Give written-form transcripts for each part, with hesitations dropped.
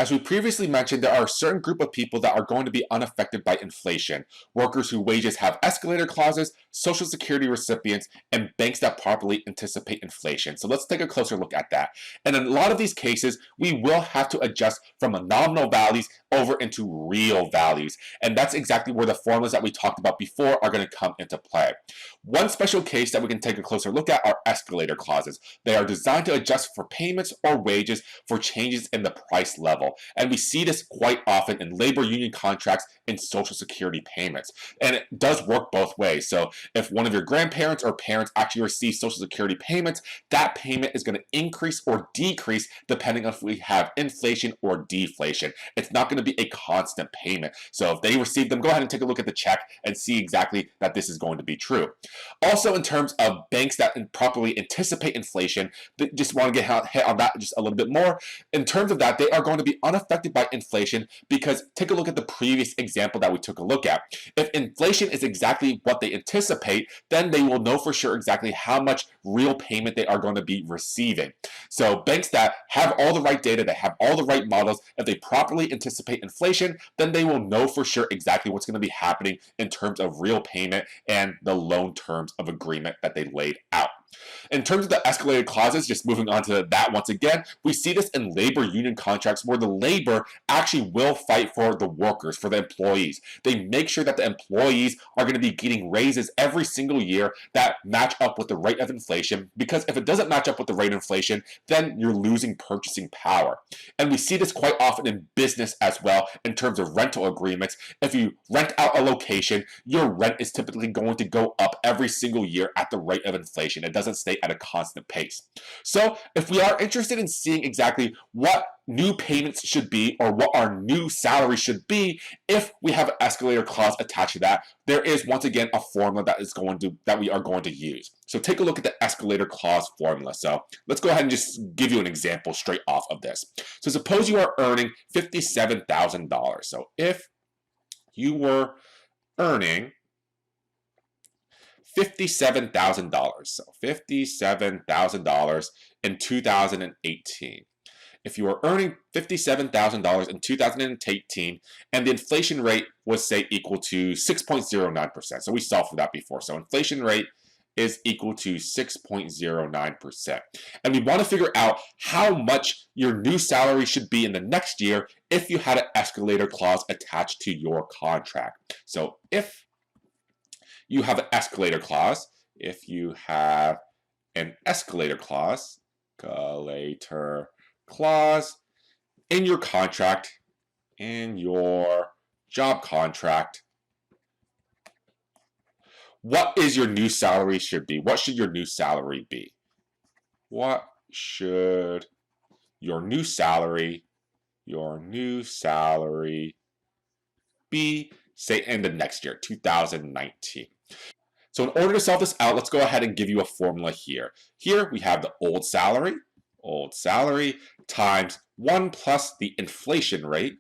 As we previously mentioned, there are a certain group of people that are going to be unaffected by inflation. Workers whose wages have escalator clauses, Social Security recipients, and banks that properly anticipate inflation. So let's take a closer look at that. And in a lot of these cases, we will have to adjust from nominal values over into real values. And that's exactly where the formulas that we talked about before are going to come into play. One special case that we can take a closer look at are escalator clauses. They are designed to adjust for payments or wages for changes in the price level. And we see this quite often in labor union contracts and Social Security payments. And it does work both ways. So if one of your grandparents or parents actually receive Social Security payments, that payment is going to increase or decrease depending on if we have inflation or deflation. It's not going to be a constant payment. So if they receive them, go ahead and take a look at the check and see exactly that this is going to be true. Also, in terms of banks that properly anticipate inflation, just want to get hit on that just a little bit more. In terms of that, they are going to be unaffected by inflation because take a look at the previous example that we took a look at. If inflation is exactly what they anticipate, then they will know for sure exactly how much real payment they are going to be receiving. So banks that have all the right data, that have all the right models, if they properly anticipate inflation, then they will know for sure exactly what's going to be happening in terms of real payment and the loan terms of agreement that they laid out. In terms of the escalated clauses, just moving on to that once again, we see this in labor union contracts where the labor actually will fight for the workers, for the employees. They make sure that the employees are going to be getting raises every single year that match up with the rate of inflation, because if it doesn't match up with the rate of inflation, then you're losing purchasing power. And we see this quite often in business as well in terms of rental agreements. If you rent out a location, your rent is typically going to go up every single year at the rate of inflation. It doesn't stay at a constant pace. So if we are interested in seeing exactly what new payments should be or what our new salary should be, if we have an escalator clause attached to that, there is once again a formula that we are going to use. So take a look at the escalator clause formula. So let's go ahead and just give you an example straight off of this. So suppose you are earning $57,000. So if you were earning $57,000. So $57,000 in 2018. If you were earning $57,000 in 2018 and the inflation rate was, say, equal to 6.09%. So we solved for that before. So inflation rate is equal to 6.09%. And we want to figure out how much your new salary should be in the next year if you had an escalator clause attached to your contract. So if you have an escalator clause, if you have an escalator clause in your contract, in your job contract, what is your new salary should be? What should your new salary be? What should your new salary be, say, in the next year, 2019? So in order to solve this out, let's go ahead and give you a formula here. Here we have the old salary times 1 plus the inflation rate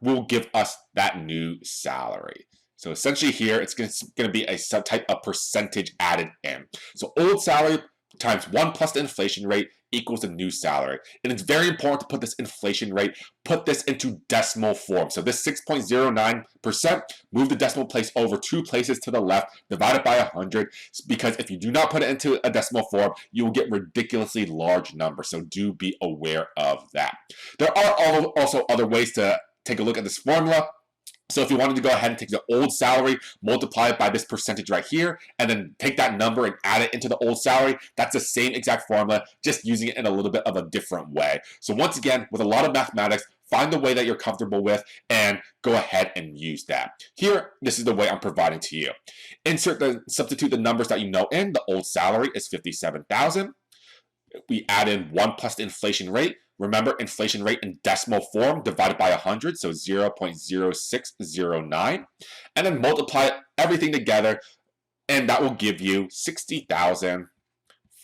will give us that new salary. So essentially here, it's going to be a type of percentage added in. So old salary times 1 plus the inflation rate equals the new salary. And it's very important to put this inflation rate, put this into decimal form. So this 6.09%, move the decimal place over 2 places to the left, divide it by 100, because if you do not put it into a decimal form, you will get ridiculously large numbers. So do be aware of that. There are also other ways to take a look at this formula. So if you wanted to go ahead and take the old salary, multiply it by this percentage right here, and then take that number and add it into the old salary, that's the same exact formula, just using it in a little bit of a different way. So once again, with a lot of mathematics, find the way that you're comfortable with and go ahead and use that. Here, this is the way I'm providing to you. Substitute the numbers that you know in. The old salary is $57,000. We add in 1 plus the inflation rate. Remember, inflation rate in decimal form divided by 100, so 0.0609. And then multiply everything together, and that will give you $60,500.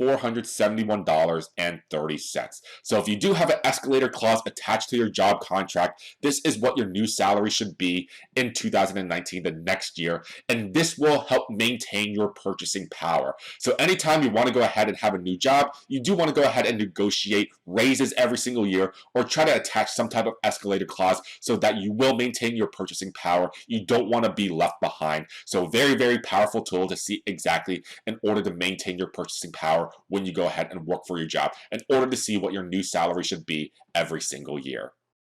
$471.30. So if you do have an escalator clause attached to your job contract, this is what your new salary should be in 2019, the next year, and this will help maintain your purchasing power. So anytime you want to go ahead and have a new job, you do want to go ahead and negotiate raises every single year or try to attach some type of escalator clause so that you will maintain your purchasing power. You don't want to be left behind. So very, very powerful tool to see exactly in order to maintain your purchasing power when you go ahead and work for your job, in order to see what your new salary should be every single year.